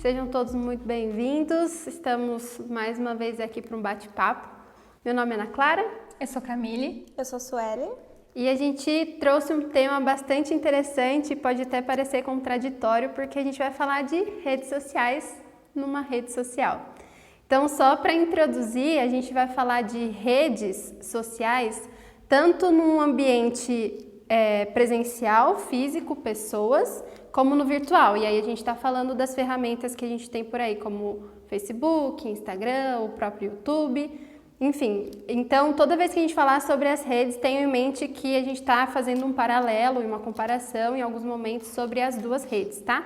Sejam todos muito bem-vindos. Estamos mais uma vez aqui para um bate-papo. Meu nome é Ana Clara. Eu sou Camille. Eu sou Sueli. E a gente trouxe um tema bastante interessante, pode até parecer contraditório, porque a gente vai falar de redes sociais numa rede social. Então, só para introduzir, a gente vai falar de redes sociais, tanto num ambiente presencial, físico, pessoas, como no virtual. E aí a gente está falando das ferramentas que a gente tem por aí, como Facebook, Instagram, o próprio YouTube, enfim. Então, toda vez que a gente falar sobre as redes, tenha em mente que a gente está fazendo um paralelo e uma comparação em alguns momentos sobre as duas redes, tá?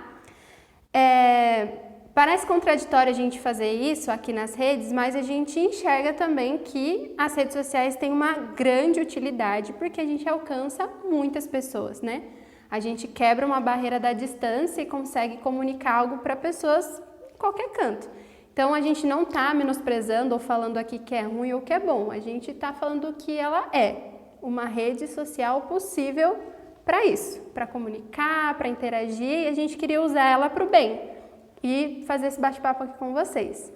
Parece contraditório a gente fazer isso aqui nas redes, mas a gente enxerga também que as redes sociais têm uma grande utilidade porque a gente alcança muitas pessoas, né? A gente quebra uma barreira da distância e consegue comunicar algo para pessoas em qualquer canto. Então, a gente não está menosprezando ou falando aqui que é ruim ou que é bom. A gente está falando que ela é uma rede social possível para isso, para comunicar, para interagir, e a gente queria usar ela para o bem e fazer esse bate-papo aqui com vocês.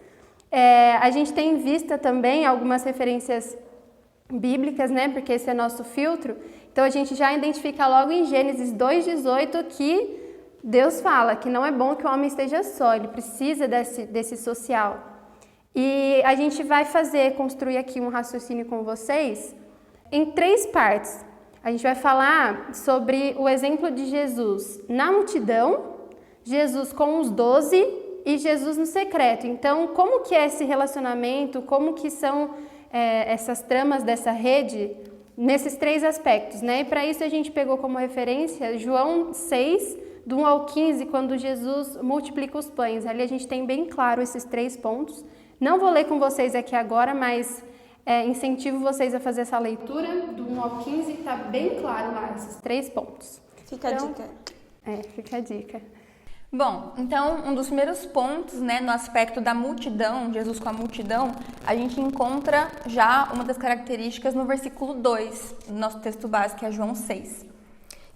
A gente tem em vista também algumas referências bíblicas, né? Porque esse é nosso filtro. Então, a gente já identifica logo em Gênesis 2,18 que Deus fala que não é bom que o homem esteja só, ele precisa desse social. E a gente vai construir aqui um raciocínio com vocês em 3 partes. A gente vai falar sobre o exemplo de Jesus na multidão, Jesus com os 12 e Jesus no secreto. Então, como que é esse relacionamento, como que são essas tramas dessa rede nesses 3 aspectos, né? E para isso a gente pegou como referência João 6, do 1 ao 15, quando Jesus multiplica os pães. Ali a gente tem bem claro esses 3 pontos. Não vou ler com vocês aqui agora, mas incentivo vocês a fazer essa leitura do 1 ao 15, está bem claro lá esses 3 pontos. Fica a dica. Fica a dica. Bom, então, um dos primeiros pontos, né, no aspecto da multidão, Jesus com a multidão, a gente encontra já uma das características no versículo 2, do nosso texto base, que é João 6.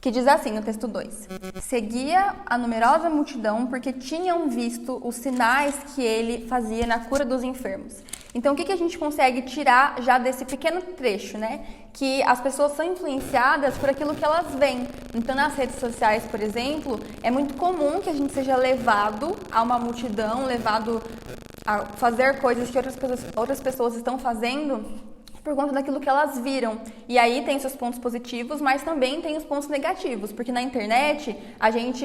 Que diz assim no texto 2: seguia a numerosa multidão porque tinham visto os sinais que ele fazia na cura dos enfermos. Então, o que a gente consegue tirar já desse pequeno trecho, né? Que as pessoas são influenciadas por aquilo que elas veem. Então, nas redes sociais, por exemplo, é muito comum que a gente seja levado a uma multidão, levado a fazer coisas que outras pessoas estão fazendo por conta daquilo que elas viram. E aí tem seus pontos positivos, mas também tem os pontos negativos, porque na internet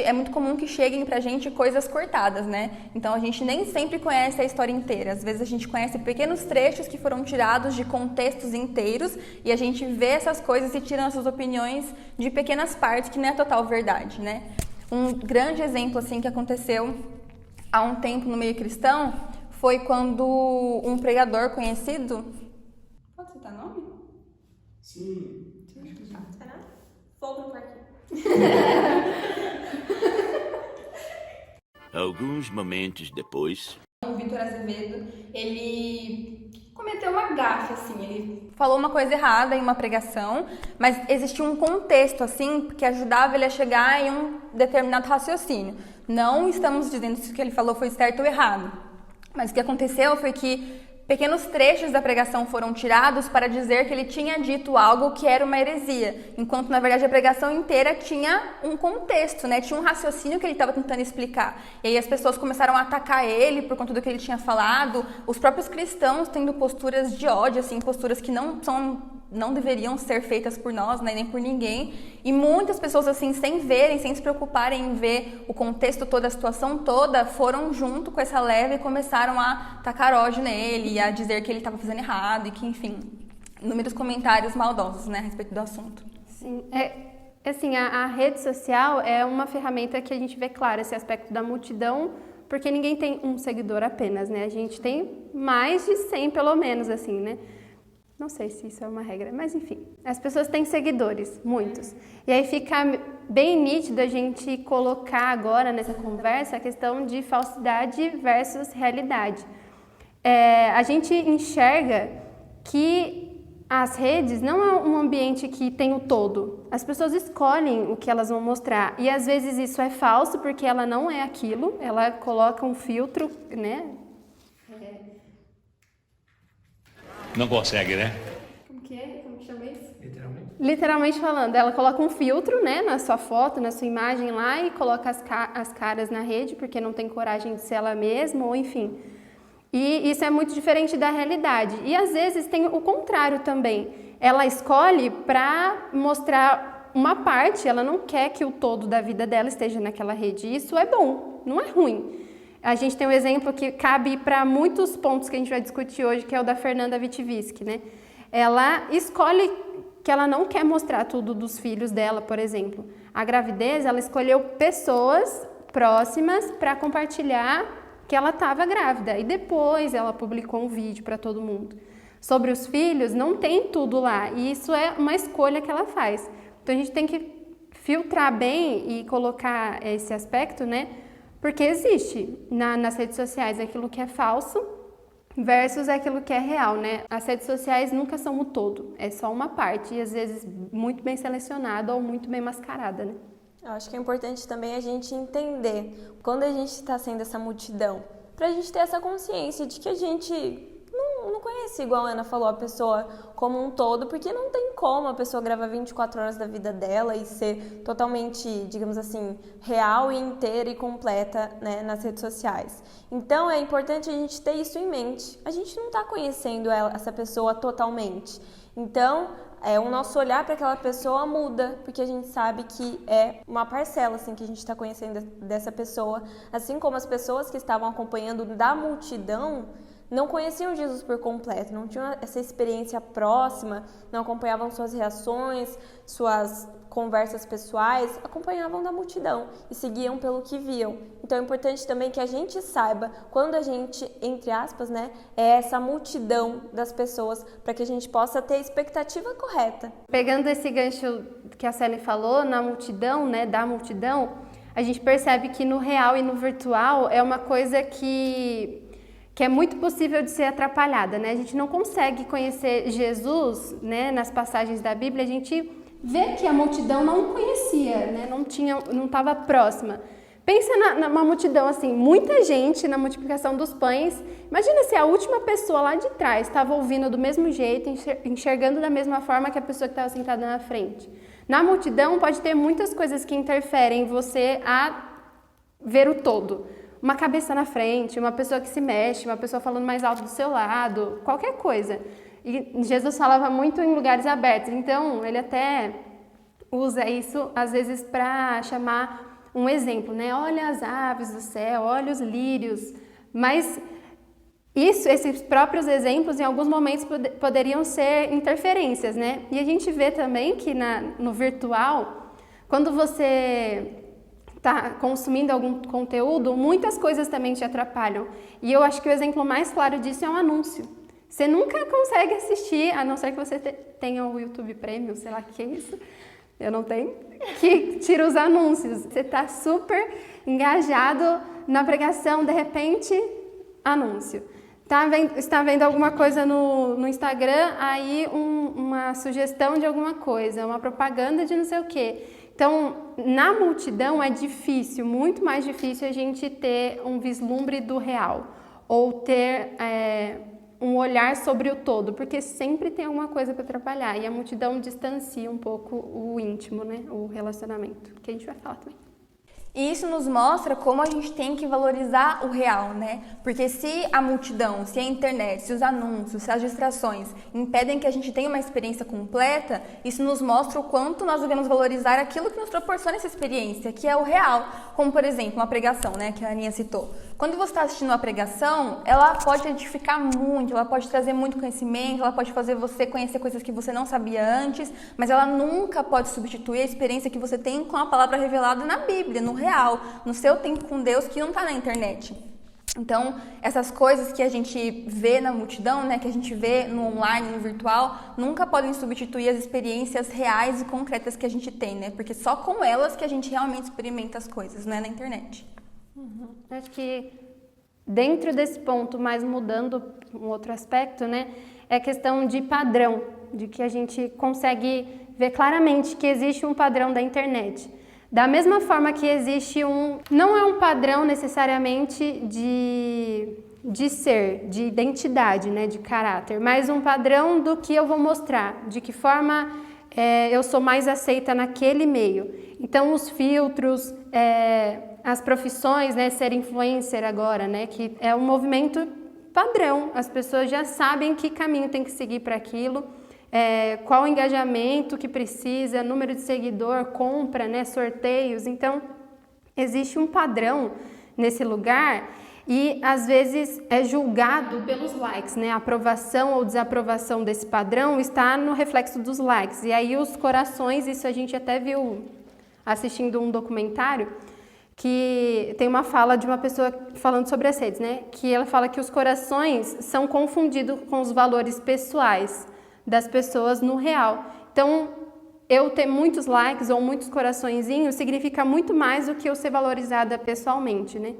é muito comum que cheguem pra gente coisas cortadas, né? Então a gente nem sempre conhece a história inteira. Às vezes a gente conhece pequenos trechos que foram tirados de contextos inteiros e a gente vê essas coisas e tira nossas opiniões de pequenas partes que não é total verdade, né? Um grande exemplo assim que aconteceu há um tempo no meio cristão foi quando um pregador conhecido... Pode citar nome? Sim. Será? Fogo no parquinho. Alguns momentos depois... O Vitor Azevedo, ele cometeu uma gafe, assim, ele falou uma coisa errada em uma pregação, mas existia um contexto, assim, que ajudava ele a chegar em um determinado raciocínio. Não estamos dizendo se o que ele falou foi certo ou errado, mas o que aconteceu foi que pequenos trechos da pregação foram tirados para dizer que ele tinha dito algo que era uma heresia, enquanto na verdade a pregação inteira tinha um contexto, né? Tinha um raciocínio que ele estava tentando explicar. E aí as pessoas começaram a atacar ele por conta do que ele tinha falado, os próprios cristãos tendo posturas de ódio, assim, posturas que não deveriam ser feitas por nós, né, nem por ninguém, e muitas pessoas assim, sem verem, sem se preocuparem em ver o contexto todo, a situação toda, foram junto com essa leva e começaram a tacar ódio nele, e a dizer que ele estava fazendo errado, e que, enfim, inúmeros comentários maldosos, né, a respeito do assunto. Sim, assim, a rede social é uma ferramenta que a gente vê claro esse aspecto da multidão, porque ninguém tem um seguidor apenas, né, a gente tem mais de 100 pelo menos, assim, né. Não sei se isso é uma regra, mas enfim, as pessoas têm seguidores, muitos. E aí fica bem nítido a gente colocar agora nessa conversa a questão de falsidade versus realidade. A gente enxerga que as redes não é um ambiente que tem o todo. As pessoas escolhem o que elas vão mostrar. E às vezes isso é falso, porque ela não é aquilo. Ela coloca um filtro, né? Não consegue, né? Como que é? Como que chama isso? Literalmente falando, ela coloca um filtro, né, na sua foto, na sua imagem lá e coloca as caras na rede, porque não tem coragem de ser ela mesma, ou enfim. E isso é muito diferente da realidade. E às vezes tem o contrário também. Ela escolhe para mostrar uma parte, ela não quer que o todo da vida dela esteja naquela rede. Isso é bom, não é ruim. A gente tem um exemplo que cabe para muitos pontos que a gente vai discutir hoje, que é o da Fernanda Witwiski, né? Ela escolhe que ela não quer mostrar tudo dos filhos dela, por exemplo. A gravidez, ela escolheu pessoas próximas para compartilhar que ela estava grávida. E depois ela publicou um vídeo para todo mundo. Sobre os filhos, não tem tudo lá. E isso é uma escolha que ela faz. Então a gente tem que filtrar bem e colocar esse aspecto, né? Porque existe nas redes sociais aquilo que é falso versus aquilo que é real, né? As redes sociais nunca são o todo, é só uma parte e às vezes muito bem selecionada ou muito bem mascarada, né? Eu acho que é importante também a gente entender quando a gente está sendo essa multidão, pra gente ter essa consciência de que a gente não conhece, igual a Ana falou, a pessoa como um todo, porque não tem como a pessoa gravar 24 horas da vida dela e ser totalmente, digamos assim, real e inteira e completa, né, nas redes sociais. Então é importante a gente ter isso em mente. A gente não está conhecendo essa pessoa totalmente. Então, o nosso olhar para aquela pessoa muda, porque a gente sabe que é uma parcela assim, que a gente está conhecendo dessa pessoa. Assim como as pessoas que estavam acompanhando da multidão não conheciam Jesus por completo, não tinham essa experiência próxima, não acompanhavam suas reações, suas conversas pessoais, acompanhavam da multidão e seguiam pelo que viam. Então é importante também que a gente saiba quando a gente, entre aspas, né, é essa multidão das pessoas, para que a gente possa ter a expectativa correta. Pegando esse gancho que a Célia falou, na multidão, né, da multidão, a gente percebe que no real e no virtual é uma coisa que é muito possível de ser atrapalhada, né? A gente não consegue conhecer Jesus, né, nas passagens da Bíblia, a gente vê que a multidão não conhecia, né? Não estava próxima. Pensa numa multidão assim, muita gente na multiplicação dos pães. Imagina se a última pessoa lá de trás estava ouvindo do mesmo jeito, enxergando da mesma forma que a pessoa que estava sentada na frente. Na multidão pode ter muitas coisas que interferem em você a ver o todo. Uma cabeça na frente, uma pessoa que se mexe, uma pessoa falando mais alto do seu lado, qualquer coisa. E Jesus falava muito em lugares abertos, então ele até usa isso às vezes para chamar um exemplo, né? Olha as aves do céu, olha os lírios. Mas esses próprios exemplos em alguns momentos poderiam ser interferências, né? E a gente vê também que no virtual, quando você está consumindo algum conteúdo, muitas coisas também te atrapalham. E eu acho que o exemplo mais claro disso é um anúncio. Você nunca consegue assistir, a não ser que você tenha o YouTube Premium, sei lá o que é isso, eu não tenho, que tira os anúncios. Você está super engajado na pregação, de repente, anúncio. Está vendo alguma coisa no Instagram, aí uma sugestão de alguma coisa, uma propaganda de não sei o quê. Então, na multidão é difícil, muito mais difícil a gente ter um vislumbre do real ou ter um olhar sobre o todo, porque sempre tem alguma coisa para atrapalhar e a multidão distancia um pouco o íntimo, né, o relacionamento, que a gente vai falar também. E isso nos mostra como a gente tem que valorizar o real, né? Porque se a multidão, se a internet, se os anúncios, se as distrações impedem que a gente tenha uma experiência completa, isso nos mostra o quanto nós devemos valorizar aquilo que nos proporciona essa experiência, que é o real. Como, por exemplo, uma pregação, né, que a Aninha citou. Quando você está assistindo uma pregação, ela pode edificar muito, ela pode trazer muito conhecimento, ela pode fazer você conhecer coisas que você não sabia antes, mas ela nunca pode substituir a experiência que você tem com a palavra revelada na Bíblia, no real, no seu tempo com Deus, que não está na internet. Então, essas coisas que a gente vê na multidão, né, que a gente vê no online, no virtual, nunca podem substituir as experiências reais e concretas que a gente tem, né? Porque só com elas que a gente realmente experimenta as coisas, né, na internet. Acho que dentro desse ponto, mas mudando um outro aspecto, né, é a questão de padrão. de que a gente consegue ver claramente que existe um padrão da internet. Da mesma forma que existe não é um padrão necessariamente de ser, de identidade, né, de caráter, mas um padrão do que eu vou mostrar, de que forma eu sou mais aceita naquele meio. Então, os filtros, as profissões, né, ser influencer agora, né, que é um movimento padrão, as pessoas já sabem que caminho tem que seguir para aquilo, qual o engajamento que precisa, número de seguidor, compra, né, sorteios. Então, existe um padrão nesse lugar e, às vezes, é julgado pelos likes, né? A aprovação ou desaprovação desse padrão está no reflexo dos likes. E aí os corações, isso a gente até viu assistindo um documentário, que tem uma fala de uma pessoa falando sobre as redes, né? Que ela fala que os corações são confundidos com os valores pessoais das pessoas no real. Então, eu ter muitos likes ou muitos coraçõezinhos significa muito mais do que eu ser valorizada pessoalmente, né?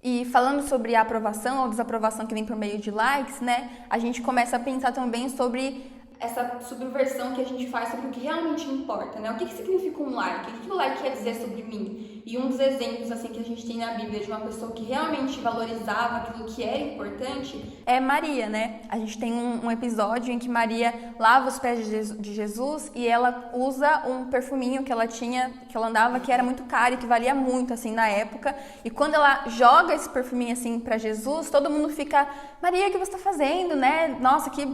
E falando sobre a aprovação ou desaprovação que vem por meio de likes, né? A gente começa a pensar também sobre essa subversão que a gente faz sobre o que realmente importa, né? O que significa um like? O que o like quer dizer sobre mim? E um dos exemplos, assim, que a gente tem na Bíblia de uma pessoa que realmente valorizava aquilo que era importante é Maria, né? A gente tem um episódio em que Maria lava os pés de Jesus e ela usa um perfuminho que ela tinha, que ela andava, que era muito caro e que valia muito, assim, na época. E quando ela joga esse perfuminho, assim, pra Jesus, todo mundo fica: Maria, o que você tá fazendo, né? Nossa, que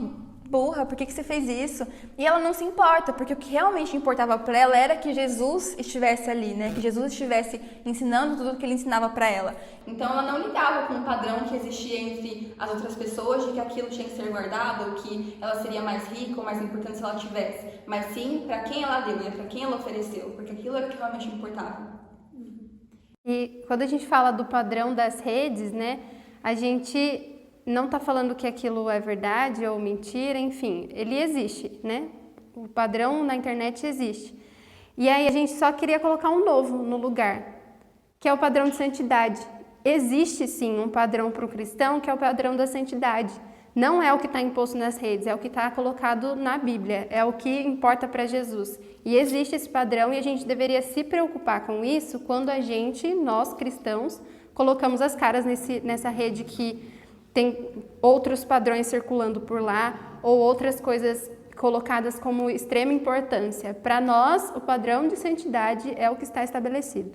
burra, por que você fez isso? E ela não se importa, porque o que realmente importava para ela era que Jesus estivesse ali, né? Que Jesus estivesse ensinando tudo o que ele ensinava para ela. Então ela não lidava com o padrão que existia entre as outras pessoas de que aquilo tinha que ser guardado, ou que ela seria mais rica ou mais importante se ela tivesse, mas sim para quem ela deu, né? Para quem ela ofereceu, porque aquilo era o que realmente importava. E quando a gente fala do padrão das redes, né? A gente não está falando que aquilo é verdade ou mentira, enfim, ele existe, né? O padrão na internet existe. E aí a gente só queria colocar um novo no lugar, que é o padrão de santidade. Existe sim um padrão para o cristão, que é o padrão da santidade. Não é o que está imposto nas redes, é o que está colocado na Bíblia, é o que importa para Jesus. E existe esse padrão e a gente deveria se preocupar com isso quando a gente, nós cristãos, colocamos as caras nessa rede que tem outros padrões circulando por lá ou outras coisas colocadas como extrema importância. Para nós, o padrão de santidade é o que está estabelecido.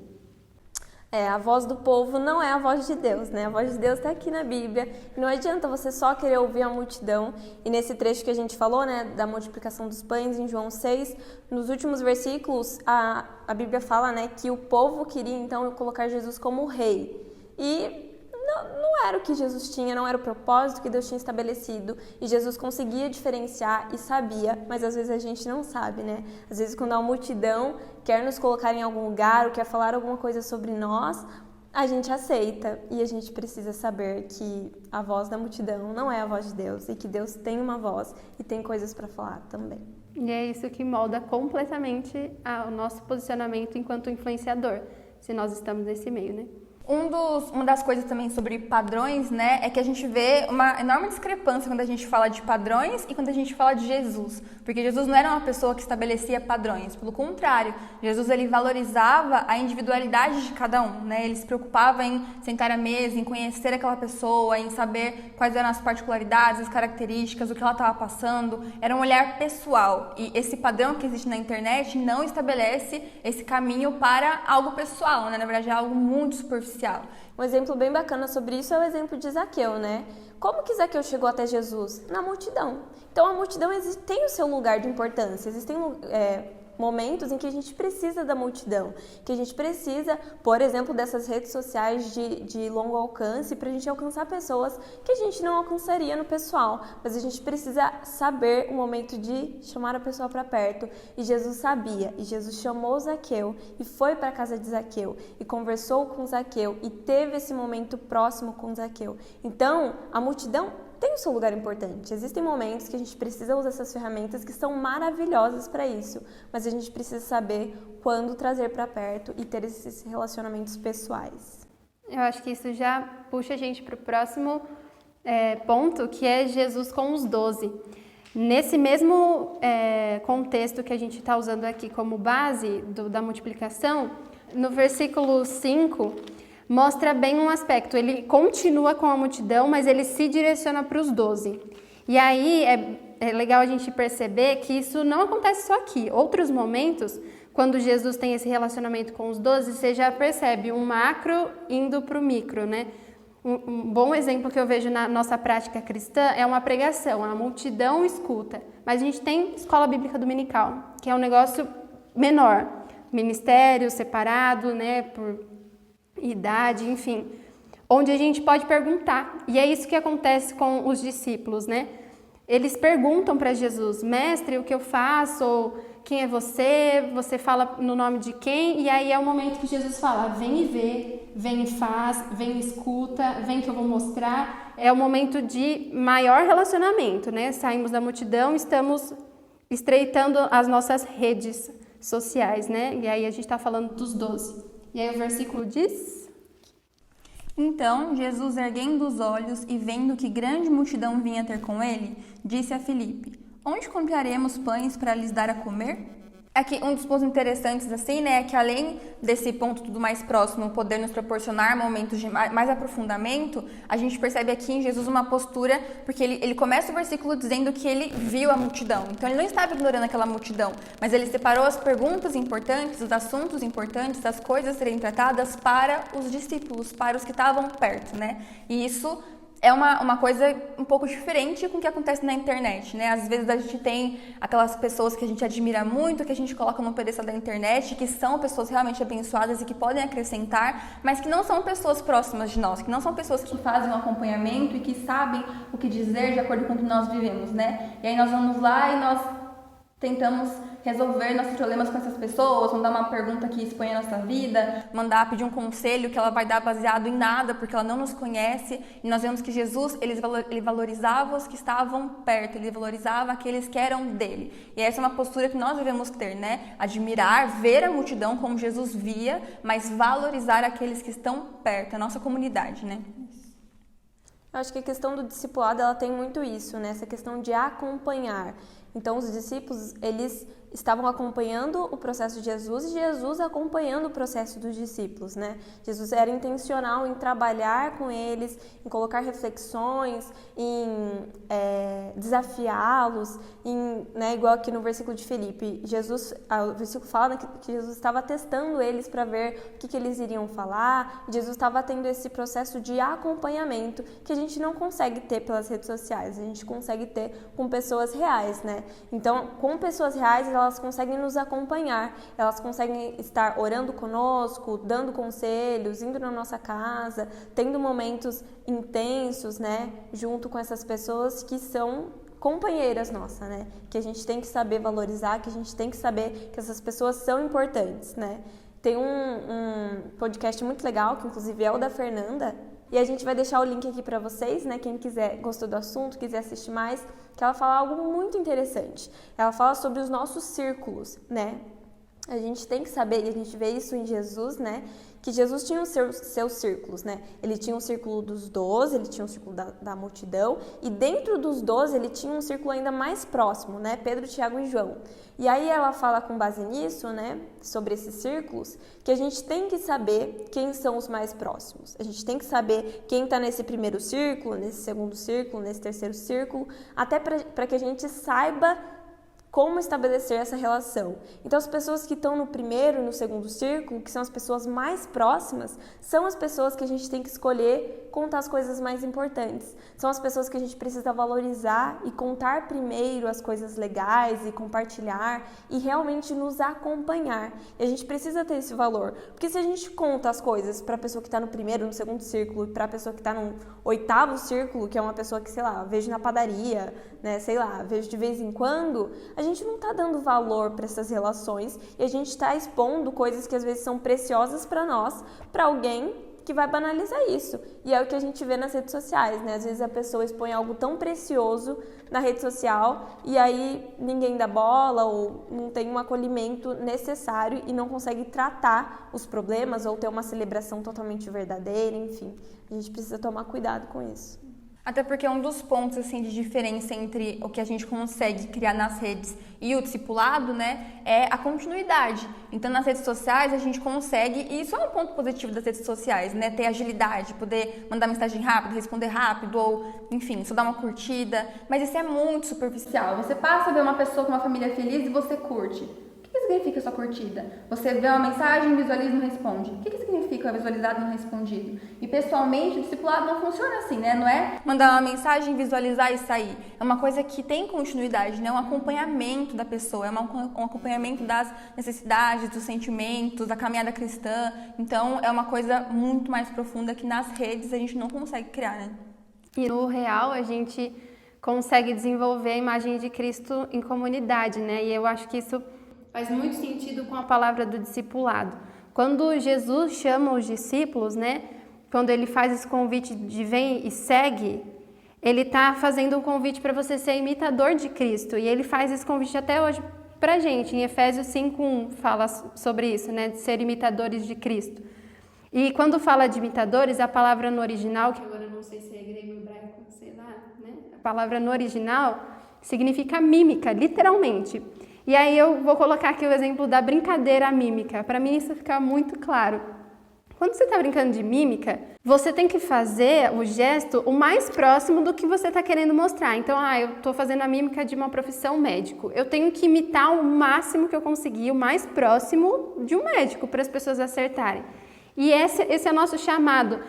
A voz do povo não é a voz de Deus, né? A voz de Deus está aqui na Bíblia. E não adianta você só querer ouvir a multidão. E nesse trecho que a gente falou, né, da multiplicação dos pães em João 6, nos últimos versículos, a Bíblia fala, né, que o povo queria então colocar Jesus como rei. E não era o que Jesus tinha, não era o propósito que Deus tinha estabelecido. E Jesus conseguia diferenciar e sabia, mas às vezes a gente não sabe, né? Às vezes quando a multidão quer nos colocar em algum lugar ou quer falar alguma coisa sobre nós, a gente aceita. E a gente precisa saber que a voz da multidão não é a voz de Deus e que Deus tem uma voz e tem coisas para falar também. E é isso que molda completamente o nosso posicionamento enquanto influenciador, se nós estamos nesse meio, né? Uma das coisas também sobre padrões, né, é que a gente vê uma enorme discrepância quando a gente fala de padrões e quando a gente fala de Jesus. Porque Jesus não era uma pessoa que estabelecia padrões, pelo contrário, Jesus ele valorizava a individualidade de cada um, né? Ele se preocupava em sentar à mesa, em conhecer aquela pessoa, em saber quais eram as particularidades, as características, o que ela estava passando. Era um olhar pessoal e esse padrão que existe na internet não estabelece esse caminho para algo pessoal, né? Na verdade é algo muito superficial. Um exemplo bem bacana sobre isso é o exemplo de Zaqueu, né? Como que Zaqueu chegou até Jesus? Na multidão. Então a multidão tem o seu lugar de importância, existem momentos em que a gente precisa da multidão, que a gente precisa, por exemplo, dessas redes sociais de longo alcance para a gente alcançar pessoas que a gente não alcançaria no pessoal, mas a gente precisa saber o momento de chamar a pessoa para perto. E Jesus sabia, e Jesus chamou Zaqueu e foi para a casa de Zaqueu e conversou com Zaqueu e teve esse momento próximo com Zaqueu. Então, a multidão tem o seu lugar importante. Existem momentos que a gente precisa usar essas ferramentas que são maravilhosas para isso, mas a gente precisa saber quando trazer para perto e ter esses relacionamentos pessoais. Eu acho que isso já puxa a gente para o próximo ponto, que é Jesus com os 12. Nesse mesmo contexto que a gente está usando aqui como base da multiplicação, no versículo 5, mostra bem um aspecto. Ele continua com a multidão, mas ele se direciona para os 12. E aí é legal a gente perceber que isso não acontece só aqui. Outros momentos, quando Jesus tem esse relacionamento com os 12, você já percebe um macro indo para o micro, né? Um bom exemplo que eu vejo na nossa prática cristã é uma pregação, a multidão escuta. Mas a gente tem escola bíblica dominical, que é um negócio menor, ministério separado, né, por idade, enfim, onde a gente pode perguntar. E é isso que acontece com os discípulos, né? Eles perguntam para Jesus: mestre, o que eu faço? Ou quem é você? Você fala no nome de quem? E aí é o momento que Jesus fala: vem e vê, vem e faz, vem e escuta, vem que eu vou mostrar. É o momento de maior relacionamento, né? Saímos da multidão, estamos estreitando as nossas redes sociais, né? E aí a gente está falando dos 12. E aí o versículo diz: Então, Jesus, erguendo os olhos e vendo que grande multidão vinha ter com ele, disse a Filipe: onde compraremos pães para lhes dar a comer? Aqui, um dos pontos interessantes, assim, né, é que além desse ponto tudo mais próximo poder nos proporcionar momentos de mais aprofundamento, a gente percebe aqui em Jesus uma postura, porque ele começa o versículo dizendo que ele viu a multidão. Então, ele não estava ignorando aquela multidão, mas ele separou as perguntas importantes, os assuntos importantes, as coisas a serem tratadas para os discípulos, para os que estavam perto, né? E isso é uma coisa um pouco diferente com o que acontece na internet, né? Às vezes a gente tem aquelas pessoas que a gente admira muito, que a gente coloca no pedestal da internet, que são pessoas realmente abençoadas e que podem acrescentar, mas que não são pessoas próximas de nós, que não são pessoas que fazem um acompanhamento e que sabem o que dizer de acordo com o que nós vivemos, né? E aí nós vamos lá e nós tentamos resolver nossos problemas com essas pessoas, mandar uma pergunta que expõe a nossa vida, mandar pedir um conselho que ela vai dar baseado em nada, porque ela não nos conhece. E nós vemos que Jesus, ele valorizava os que estavam perto, ele valorizava aqueles que eram dele. E essa é uma postura que nós devemos ter, né? Admirar, ver a multidão como Jesus via, mas valorizar aqueles que estão perto, a nossa comunidade, né? Eu acho que a questão do discipulado, ela tem muito isso, né? Essa questão de acompanhar. Então, os discípulos, eles estavam acompanhando o processo de Jesus e Jesus acompanhando o processo dos discípulos, né? Jesus era intencional em trabalhar com eles, em colocar reflexões, em desafiá-los, né, igual aqui no versículo de Filipe. O versículo fala que Jesus estava testando eles para ver o que eles iriam falar. Jesus estava tendo esse processo de acompanhamento que a gente não consegue ter pelas redes sociais, a gente consegue ter com pessoas reais, né? Então, com pessoas reais, elas conseguem nos acompanhar, elas conseguem estar orando conosco, dando conselhos, indo na nossa casa, tendo momentos intensos, né, junto com essas pessoas que são companheiras nossas, né, que a gente tem que saber valorizar, que a gente tem que saber que essas pessoas são importantes, né. Tem um podcast muito legal, que inclusive é o da Fernanda, e a gente vai deixar o link aqui para vocês, né, quem quiser, gostou do assunto, quiser assistir mais, que ela fala algo muito interessante. Ela fala sobre os nossos círculos, né? A gente tem que saber, e a gente vê isso em Jesus, né? Que Jesus tinha os seus círculos, né? Ele tinha um círculo dos 12, ele tinha um círculo da multidão, e dentro dos 12 ele tinha um círculo ainda mais próximo, né? Pedro, Tiago e João. E aí ela fala com base nisso, né? Sobre esses círculos, que a gente tem que saber quem são os mais próximos. A gente tem que saber quem está nesse primeiro círculo, nesse segundo círculo, nesse terceiro círculo, até para que a gente saiba como estabelecer essa relação. Então, as pessoas que estão no primeiro e no segundo círculo, que são as pessoas mais próximas, são as pessoas que a gente tem que escolher contar as coisas mais importantes. São as pessoas que a gente precisa valorizar e contar primeiro as coisas legais e compartilhar e realmente nos acompanhar. E a gente precisa ter esse valor. Porque se a gente conta as coisas para a pessoa que está no primeiro, no segundo círculo, e para a pessoa que está no oitavo círculo, que é uma pessoa que, sei lá, vejo na padaria, né, sei lá, vejo de vez em quando, a gente não está dando valor para essas relações e a gente está expondo coisas que às vezes são preciosas para nós, para alguém que vai banalizar isso. E é o que a gente vê nas redes sociais, né? Às vezes a pessoa expõe algo tão precioso na rede social e aí ninguém dá bola ou não tem um acolhimento necessário e não consegue tratar os problemas ou ter uma celebração totalmente verdadeira, enfim. A gente precisa tomar cuidado com isso. Até porque um dos pontos assim de diferença entre o que a gente consegue criar nas redes e o discipulado, né, é a continuidade. Então, nas redes sociais a gente consegue, e isso é um ponto positivo das redes sociais, né, ter agilidade, poder mandar mensagem rápida, responder rápido, ou, enfim, só dar uma curtida. Mas isso é muito superficial. Você passa a ver uma pessoa com uma família feliz e você curte. O que significa sua curtida? Você vê uma mensagem, visualiza e não responde. O que significa visualizado e não respondido? E pessoalmente, o discipulado não funciona assim, né? Não é mandar uma mensagem, visualizar e sair. É uma coisa que tem continuidade, né? Um acompanhamento da pessoa, um acompanhamento das necessidades, dos sentimentos, da caminhada cristã. Então, é uma coisa muito mais profunda que nas redes a gente não consegue criar, né? E no real, a gente consegue desenvolver a imagem de Cristo em comunidade, né? E eu acho que isso faz muito sentido com a palavra do discipulado. Quando Jesus chama os discípulos, né? Quando ele faz esse convite de vem e segue, ele está fazendo um convite para você ser imitador de Cristo. E ele faz esse convite até hoje para a gente. Em Efésios 5:1 fala sobre isso, né? De ser imitadores de Cristo. E quando fala de imitadores, a palavra no original, que agora eu não sei se é grego ou hebraico, sei lá, né? A palavra no original significa mímica, literalmente. E aí eu vou colocar aqui o exemplo da brincadeira mímica. Para mim isso fica muito claro. Quando você está brincando de mímica, você tem que fazer o gesto o mais próximo do que você está querendo mostrar. Então, eu estou fazendo a mímica de uma profissão médico. Eu tenho que imitar o máximo que eu conseguir, o mais próximo de um médico, para as pessoas acertarem. E esse é o nosso chamado.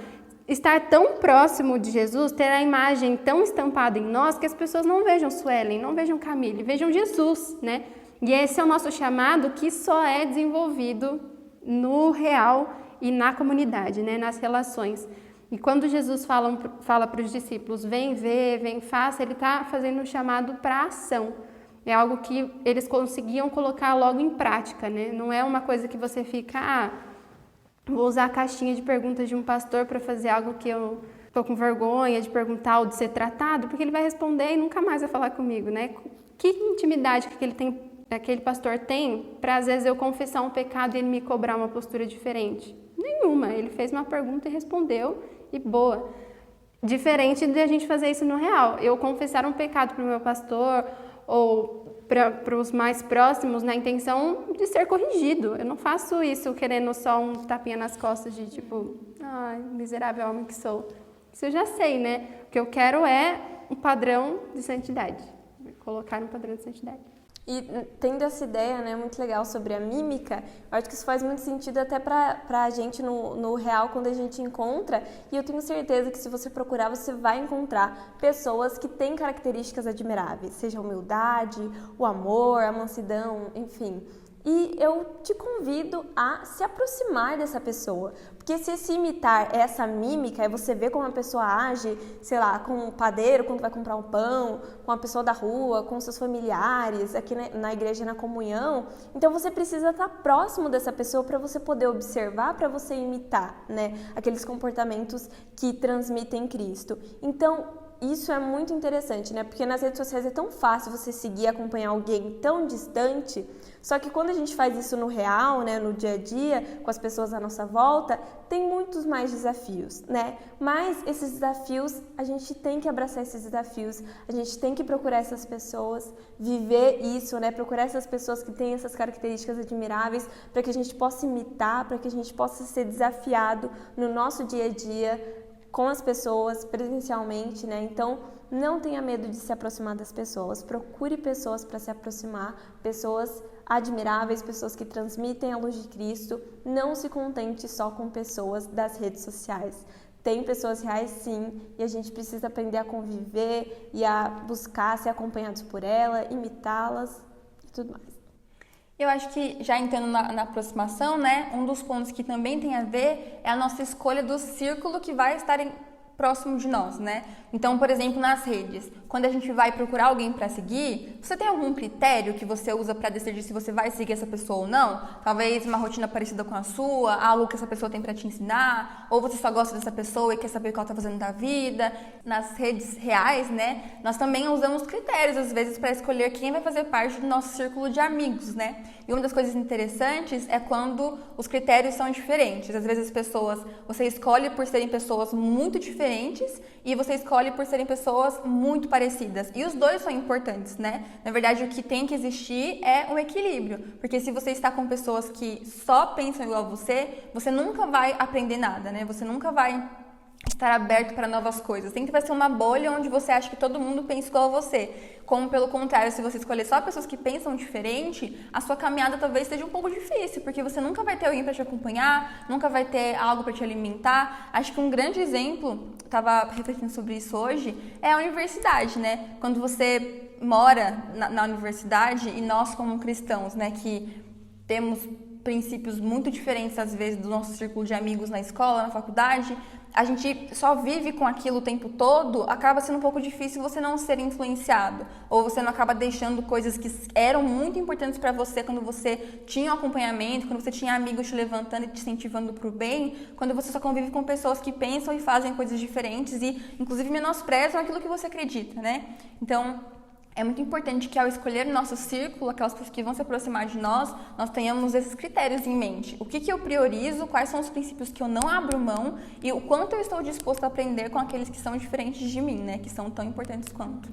Estar tão próximo de Jesus, ter a imagem tão estampada em nós que as pessoas não vejam Suelen, não vejam Camille, vejam Jesus, né? E esse é o nosso chamado que só é desenvolvido no real e na comunidade, né? Nas relações. E quando Jesus fala para os discípulos, vem ver, vem faça, ele está fazendo um chamado para ação. É algo que eles conseguiam colocar logo em prática, né? Não é uma coisa que você fica, vou usar a caixinha de perguntas de um pastor para fazer algo que eu estou com vergonha de perguntar ou de ser tratado, porque ele vai responder e nunca mais vai falar comigo, né? Que intimidade que aquele pastor tem para, às vezes, eu confessar um pecado e ele me cobrar uma postura diferente? Nenhuma. Ele fez uma pergunta e respondeu e boa. Diferente de a gente fazer isso no real. Eu confessar um pecado para o meu pastor ou para os mais próximos na intenção de ser corrigido. Eu não faço isso querendo só um tapinha nas costas de tipo, miserável homem que sou. Isso eu já sei, né? O que eu quero é um padrão de santidade. Colocar um padrão de santidade. E tendo essa ideia, né, muito legal sobre a mímica, eu acho que isso faz muito sentido até pra a gente no real, quando a gente encontra, e eu tenho certeza que se você procurar, você vai encontrar pessoas que têm características admiráveis, seja a humildade, o amor, a mansidão, enfim. E eu te convido a se aproximar dessa pessoa, porque se imitar essa mímica, é você ver como a pessoa age, sei lá, com um padeiro quando vai comprar um pão, com a pessoa da rua, com seus familiares, aqui na igreja, na comunhão, então você precisa estar próximo dessa pessoa para você poder observar, para você imitar, né, aqueles comportamentos que transmitem Cristo. Então, isso é muito interessante, né? Porque nas redes sociais é tão fácil você seguir e acompanhar alguém tão distante, só que quando a gente faz isso no real, né, no dia a dia, com as pessoas à nossa volta, tem muitos mais desafios, né? Mas esses desafios, a gente tem que abraçar esses desafios, a gente tem que procurar essas pessoas, viver isso, né? Procurar essas pessoas que têm essas características admiráveis, para que a gente possa imitar, para que a gente possa ser desafiado no nosso dia a dia, com as pessoas, presencialmente, né? Então, não tenha medo de se aproximar das pessoas. Procure pessoas para se aproximar, pessoas admiráveis, pessoas que transmitem a luz de Cristo. Não se contente só com pessoas das redes sociais. Tem pessoas reais, sim, e a gente precisa aprender a conviver e a buscar ser acompanhados por ela, imitá-las e tudo mais. Eu acho que, já entrando na aproximação, né, um dos pontos que também tem a ver é a nossa escolha do círculo que vai estar próximo de nós, né? Então, por exemplo, nas redes, quando a gente vai procurar alguém para seguir, você tem algum critério que você usa para decidir se você vai seguir essa pessoa ou não? Talvez uma rotina parecida com a sua, algo que essa pessoa tem para te ensinar, ou você só gosta dessa pessoa e quer saber o que ela está fazendo da vida. Nas redes reais, né, nós também usamos critérios, às vezes, para escolher quem vai fazer parte do nosso círculo de amigos, né? E uma das coisas interessantes é quando os critérios são diferentes. Às vezes as pessoas, você escolhe por serem pessoas muito diferentes, diferentes e você escolhe por serem pessoas muito parecidas. E os dois são importantes, né? Na verdade, o que tem que existir é um equilíbrio, porque se você está com pessoas que só pensam igual a você nunca vai aprender nada, né? Você nunca vai estar aberto para novas coisas. Sempre vai ser uma bolha onde você acha que todo mundo pensa igual a você. Como, pelo contrário, se você escolher só pessoas que pensam diferente, a sua caminhada talvez seja um pouco difícil, porque você nunca vai ter alguém para te acompanhar, nunca vai ter algo para te alimentar. Acho que um grande exemplo, estava refletindo sobre isso hoje, é a universidade, né? Quando você mora na universidade, e nós como cristãos, né, que temos princípios muito diferentes às vezes do nosso círculo de amigos na escola, na faculdade, a gente só vive com aquilo o tempo todo, acaba sendo um pouco difícil você não ser influenciado, ou você não acaba deixando coisas que eram muito importantes para você quando você tinha um acompanhamento, quando você tinha amigos te levantando e te incentivando para o bem, quando você só convive com pessoas que pensam e fazem coisas diferentes e inclusive menosprezam aquilo que você acredita, né? Então, é muito importante que ao escolher nosso círculo, aquelas pessoas que vão se aproximar de nós tenhamos esses critérios em mente. O que eu priorizo, quais são os princípios que eu não abro mão e o quanto eu estou disposto a aprender com aqueles que são diferentes de mim, né? Que são tão importantes quanto.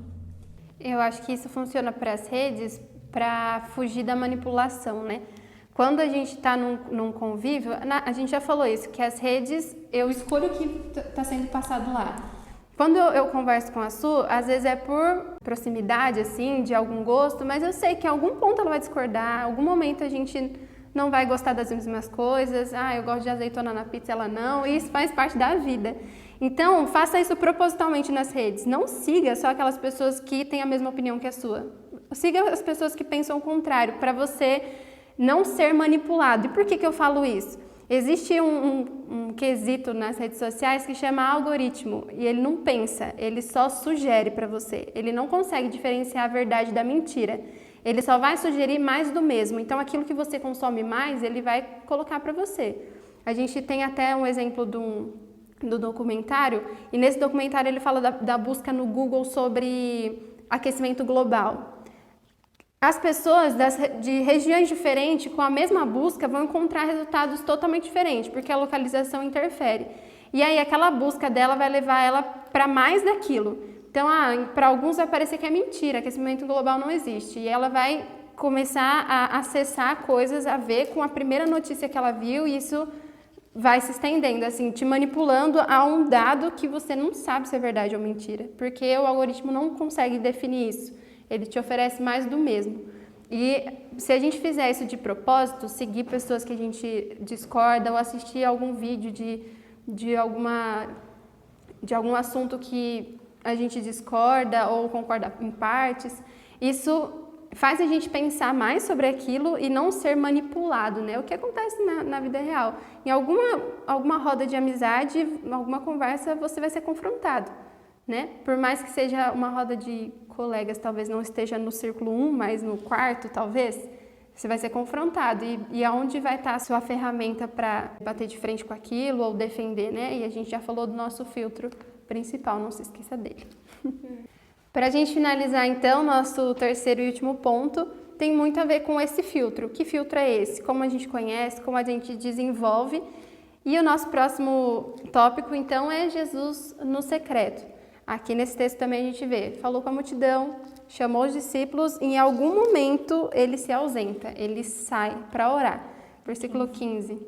Eu acho que isso funciona para as redes para fugir da manipulação, né? Quando a gente está num convívio, a gente já falou isso, que as redes, eu escolho o que está sendo passado lá. Quando eu converso com a Su, às vezes é por proximidade, assim, de algum gosto, mas eu sei que em algum ponto ela vai discordar, em algum momento a gente não vai gostar das mesmas coisas, eu gosto de azeitona na pizza, ela não, e isso faz parte da vida. Então, faça isso propositalmente nas redes, não siga só aquelas pessoas que têm a mesma opinião que a sua. Siga as pessoas que pensam o contrário, para você não ser manipulado. E por que eu falo isso? Existe um quesito nas redes sociais que chama algoritmo e ele não pensa, ele só sugere para você. Ele não consegue diferenciar a verdade da mentira. Ele só vai sugerir mais do mesmo. Então, aquilo que você consome mais, ele vai colocar para você. A gente tem até um exemplo do documentário e nesse documentário ele fala da busca no Google sobre aquecimento global. As pessoas de regiões diferentes, com a mesma busca, vão encontrar resultados totalmente diferentes, porque a localização interfere. E aí, aquela busca dela vai levar ela para mais daquilo. Então, para alguns vai parecer que é mentira, aquecimento global não existe. E ela vai começar a acessar coisas a ver com a primeira notícia que ela viu, e isso vai se estendendo, assim, te manipulando a um dado que você não sabe se é verdade ou mentira, porque o algoritmo não consegue definir isso. Ele te oferece mais do mesmo. E se a gente fizer isso de propósito, seguir pessoas que a gente discorda ou assistir algum vídeo de algum assunto que a gente discorda ou concorda em partes, isso faz a gente pensar mais sobre aquilo e não ser manipulado, né? O que acontece na vida real. Em alguma roda de amizade, em alguma conversa, você vai ser confrontado, né? Por mais que seja uma roda de colegas, talvez não esteja no círculo 1, mas no quarto, talvez, você vai ser confrontado. E aonde vai estar a sua ferramenta para bater de frente com aquilo ou defender, né? E a gente já falou do nosso filtro principal, não se esqueça dele. Para a gente finalizar, então, nosso terceiro e último ponto tem muito a ver com esse filtro. Que filtro é esse? Como a gente conhece, como a gente desenvolve. E o nosso próximo tópico, então, é Jesus no secreto. Aqui nesse texto também a gente vê, falou com a multidão, chamou os discípulos e em algum momento ele se ausenta, ele sai para orar. Versículo 15.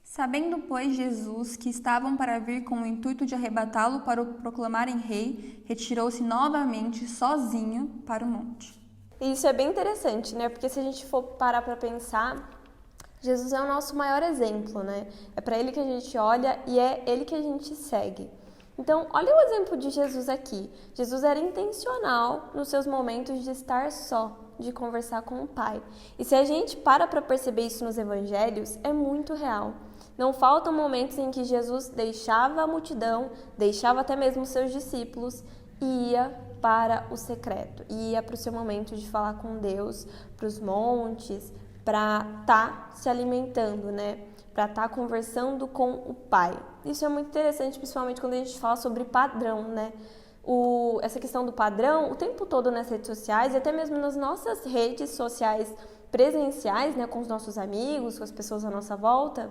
Sabendo, pois, Jesus que estavam para vir com o intuito de arrebatá-lo para o proclamarem rei, retirou-se novamente sozinho para o monte. E isso é bem interessante, né? Porque se a gente for parar para pensar, Jesus é o nosso maior exemplo, né? É para ele que a gente olha e é ele que a gente segue. Então, olha o exemplo de Jesus aqui. Jesus era intencional nos seus momentos de estar só, de conversar com o Pai. E se a gente para perceber isso nos evangelhos, é muito real. Não faltam momentos em que Jesus deixava a multidão, deixava até mesmo os seus discípulos e ia para o secreto. Ia para o seu momento de falar com Deus, para os montes, para estar se alimentando, né? Para estar conversando com o Pai. Isso é muito interessante, principalmente quando a gente fala sobre padrão, né? Essa questão do padrão, o tempo todo nas redes sociais e até mesmo nas nossas redes sociais presenciais, né? Com os nossos amigos, com as pessoas à nossa volta,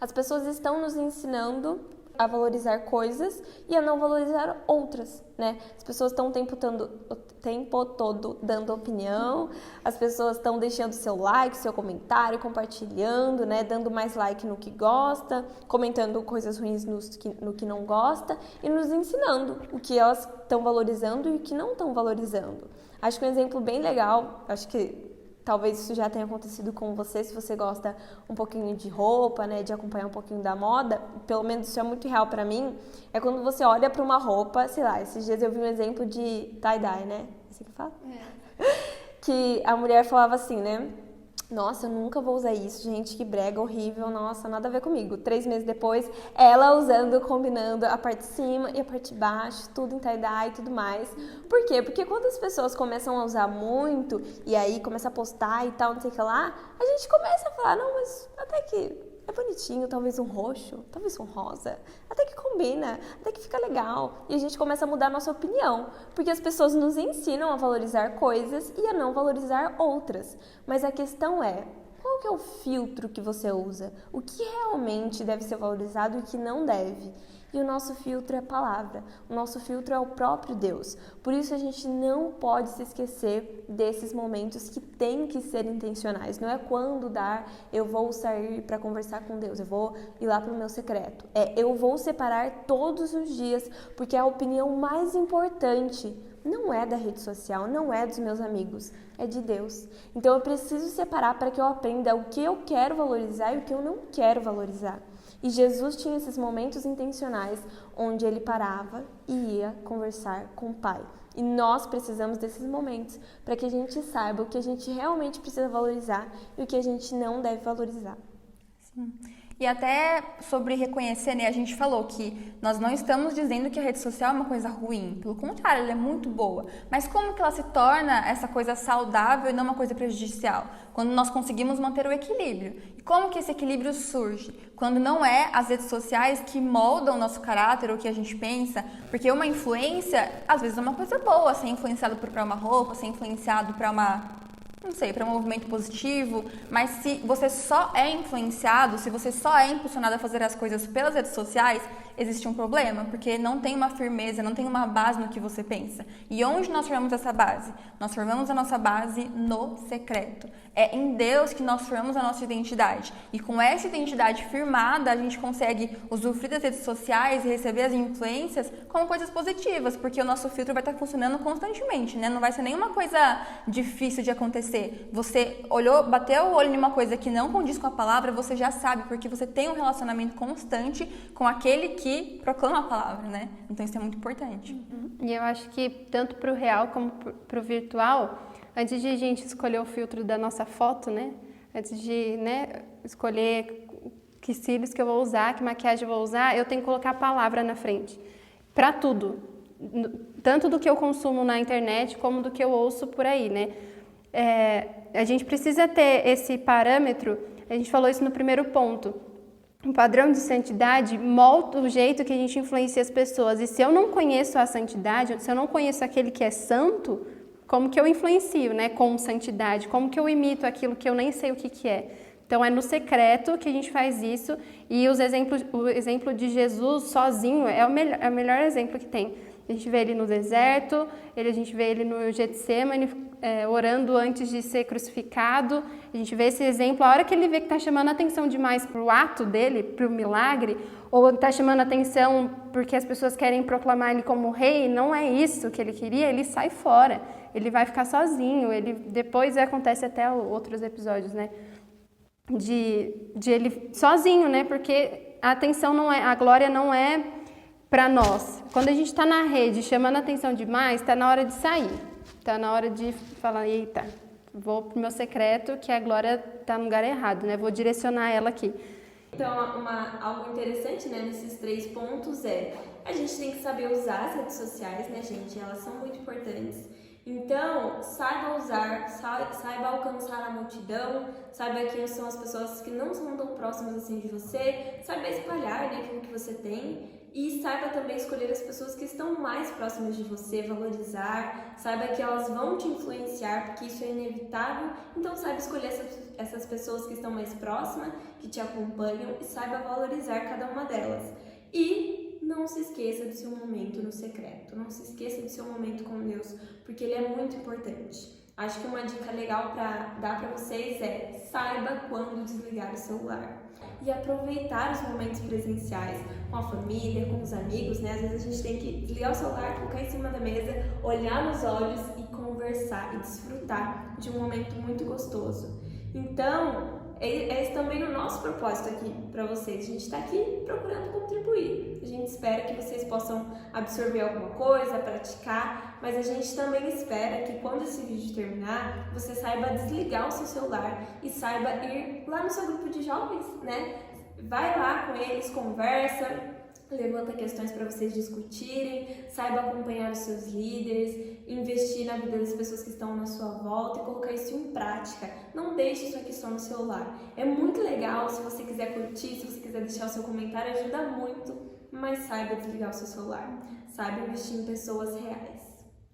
as pessoas estão nos ensinando a valorizar coisas e a não valorizar outras, né? As pessoas estão o tempo todo dando opinião, as pessoas estão deixando seu like, seu comentário, compartilhando, né? Dando mais like no que gosta, comentando coisas ruins no que não gosta e nos ensinando o que elas estão valorizando e o que não estão valorizando. Acho que um exemplo bem legal, acho que talvez isso já tenha acontecido com você, se você gosta um pouquinho de roupa, né, de acompanhar um pouquinho da moda, pelo menos isso é muito real pra mim, é quando você olha pra uma roupa, sei lá, esses dias eu vi um exemplo de tie-dye, né? É assim que fala? Que a mulher falava assim, né? Nossa, eu nunca vou usar isso, gente, que brega horrível, nossa, nada a ver comigo. 3 meses depois, ela usando, combinando a parte de cima e a parte de baixo, tudo em tie-dye e tudo mais. Por quê? Porque quando as pessoas começam a usar muito, e aí começa a postar e tal, não sei o que lá, a gente começa a falar, não, mas até que é bonitinho, talvez um roxo, talvez um rosa, até que combina, até que fica legal. E a gente começa a mudar a nossa opinião, porque as pessoas nos ensinam a valorizar coisas e a não valorizar outras. Mas a questão é, qual que é o filtro que você usa? O que realmente deve ser valorizado e o que não deve? E o nosso filtro é a palavra, o nosso filtro é o próprio Deus. Por isso a gente não pode se esquecer desses momentos que tem que ser intencionais. Não é quando dar, eu vou sair para conversar com Deus, eu vou ir lá para o meu secreto. Eu vou separar todos os dias, porque a opinião mais importante não é da rede social, não é dos meus amigos, é de Deus. Então eu preciso separar para que eu aprenda o que eu quero valorizar e o que eu não quero valorizar. E Jesus tinha esses momentos intencionais onde ele parava e ia conversar com o Pai. E nós precisamos desses momentos para que a gente saiba o que a gente realmente precisa valorizar e o que a gente não deve valorizar. Sim. E até sobre reconhecer, né, a gente falou que nós não estamos dizendo que a rede social é uma coisa ruim, pelo contrário, ela é muito boa. Mas como que ela se torna essa coisa saudável e não uma coisa prejudicial? Quando nós conseguimos manter o equilíbrio. E como que esse equilíbrio surge? Quando não é as redes sociais que moldam o nosso caráter, ou o que a gente pensa, porque uma influência, às vezes é uma coisa boa, ser influenciado para uma roupa, ser influenciado para para um movimento positivo, mas se você só é influenciado, se você só é impulsionado a fazer as coisas pelas redes sociais, existe um problema, porque não tem uma firmeza, não tem uma base no que você pensa. E onde nós formamos essa base? Nós formamos a nossa base no secreto. É em Deus que nós formamos a nossa identidade. E com essa identidade firmada, a gente consegue usufruir das redes sociais e receber as influências como coisas positivas, porque o nosso filtro vai estar funcionando constantemente, né? Não vai ser nenhuma coisa difícil de acontecer. Você olhou, bateu o olho em uma coisa que não condiz com a palavra, você já sabe, porque você tem um relacionamento constante com aquele que proclama a palavra, né? Então isso é muito importante. E eu acho que tanto para o real como para o virtual, antes de a gente escolher o filtro da nossa foto, né? Antes de, né, escolher que cílios que eu vou usar, que maquiagem eu vou usar, eu tenho que colocar a palavra na frente. Para tudo. Tanto do que eu consumo na internet, como do que eu ouço por aí, né? A gente precisa ter esse parâmetro, a gente falou isso no primeiro ponto. O padrão de santidade molda o jeito que a gente influencia as pessoas. E se eu não conheço a santidade, se eu não conheço aquele que é santo, como que eu influencio, né, com santidade? Como que eu imito aquilo que eu nem sei o que é? Então, é no secreto que a gente faz isso. E o exemplo de Jesus sozinho é o melhor exemplo que tem. A gente vê ele no deserto, a gente vê ele no Getsemane, orando antes de ser crucificado. A gente vê esse exemplo, a hora que ele vê que está chamando a atenção demais para o ato dele, para o milagre, ou está chamando a atenção porque as pessoas querem proclamar ele como rei, não é isso que ele queria, ele sai fora. Ele vai ficar sozinho, depois acontece até outros episódios, né? De ele sozinho, né? Porque a atenção não é, a glória não é para nós. Quando a gente está na rede chamando a atenção demais, está na hora de sair. Está na hora de falar, eita, vou pro meu secreto, que a glória está no lugar errado, né? Vou direcionar ela aqui. Então, algo interessante, né, nesses 3 pontos a gente tem que saber usar as redes sociais, né, gente? Elas são muito importantes. Então, saiba usar, saiba alcançar a multidão, saiba quem são as pessoas que não são tão próximas assim de você, saiba espalhar, né, aquilo que você tem. E saiba também escolher as pessoas que estão mais próximas de você, valorizar, saiba que elas vão te influenciar, porque isso é inevitável. Então saiba escolher essas pessoas que estão mais próximas, que te acompanham, e saiba valorizar cada uma delas. E não se esqueça do seu momento no secreto, não se esqueça do seu momento com Deus, porque ele é muito importante. Acho que uma dica legal para dar para vocês é: saiba quando desligar o celular e aproveitar os momentos presenciais com a família, com os amigos, né? Às vezes a gente tem que desligar o celular, colocar em cima da mesa, olhar nos olhos e conversar e desfrutar de um momento muito gostoso. Então, esse também é o nosso propósito aqui para vocês. A gente está aqui procurando contribuir. A gente espera que vocês possam absorver alguma coisa, praticar, mas a gente também espera que quando esse vídeo terminar, você saiba desligar o seu celular e saiba ir lá no seu grupo de jovens, né? Vai lá com eles, conversa, levanta questões para vocês discutirem, saiba acompanhar os seus líderes, investir na vida das pessoas que estão na sua volta e colocar isso em prática. Não deixe isso aqui só no celular. É muito legal, se você quiser curtir, se você quiser deixar o seu comentário, ajuda muito, mas saiba desligar o seu celular, saiba investir em pessoas reais.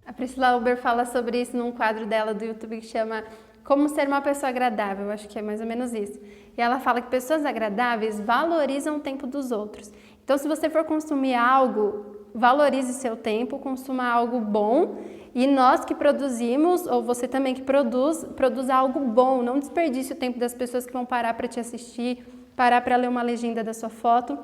A Priscila Uber fala sobre isso num quadro dela do YouTube que chama Como Ser uma Pessoa Agradável, eu acho que é mais ou menos isso. E ela fala que pessoas agradáveis valorizam o tempo dos outros. Então, se você for consumir algo, valorize seu tempo, consuma algo bom. E nós que produzimos, ou você também que produza algo bom. Não desperdice o tempo das pessoas que vão parar para te assistir, parar para ler uma legenda da sua foto.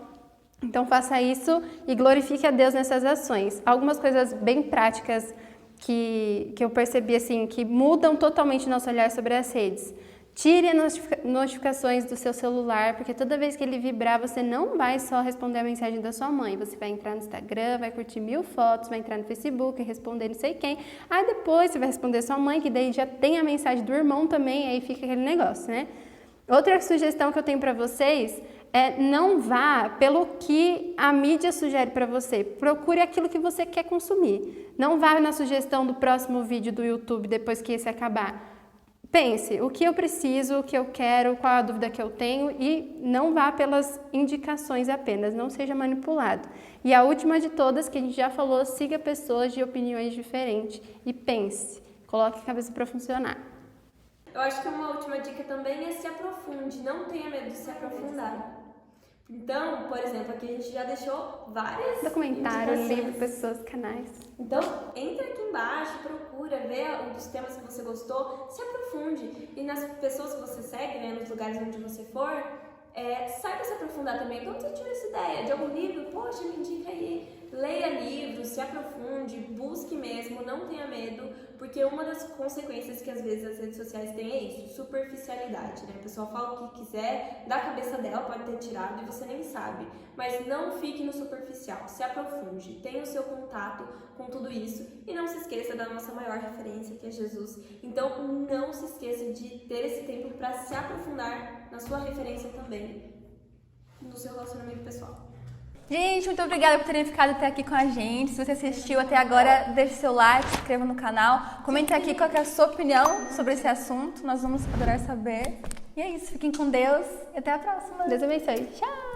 Então, faça isso e glorifique a Deus nessas ações. Algumas coisas bem práticas que eu percebi, assim, que mudam totalmente o nosso olhar sobre as redes. Tire as notificações do seu celular, porque toda vez que ele vibrar, você não vai só responder a mensagem da sua mãe. Você vai entrar no Instagram, vai curtir 1000 fotos, vai entrar no Facebook, responder não sei quem. Aí depois você vai responder sua mãe, que daí já tem a mensagem do irmão também, aí fica aquele negócio, né? Outra sugestão que eu tenho para vocês é: não vá pelo que a mídia sugere para você. Procure aquilo que você quer consumir. Não vá na sugestão do próximo vídeo do YouTube depois que esse acabar. Pense, o que eu preciso, o que eu quero, qual a dúvida que eu tenho, e não vá pelas indicações apenas, não seja manipulado. E a última de todas, que a gente já falou, siga pessoas de opiniões diferentes e pense, coloque a cabeça para funcionar. Eu acho que uma última dica também é: se aprofunde, não tenha medo de se aprofundar. Então, por exemplo, aqui a gente já deixou várias Documentário, indicações. livro, pessoas, canais. Então, entra aqui embaixo, procura, vê um dos temas que você gostou, se aprofunde. E nas pessoas que você segue, né, nos lugares onde você for, saiba se aprofundar também. Então, se você tiver essa ideia de algum livro, poxa, me indica aí. Leia livros, se aprofunde, busque mesmo, não tenha medo, porque uma das consequências que às vezes as redes sociais têm é isso: superficialidade, né? A pessoa fala o que quiser, da cabeça dela, pode ter tirado e você nem sabe. Mas não fique no superficial, se aprofunde, tenha o seu contato com tudo isso e não se esqueça da nossa maior referência, que é Jesus. Então, não se esqueça de ter esse tempo para se aprofundar na sua referência também, no seu relacionamento pessoal. Gente, muito obrigada por terem ficado até aqui com a gente. Se você assistiu até agora, deixe seu like, se inscreva no canal. Comente aqui qual é a sua opinião sobre esse assunto. Nós vamos adorar saber. E é isso, fiquem com Deus e até a próxima. Deus abençoe. Tchau!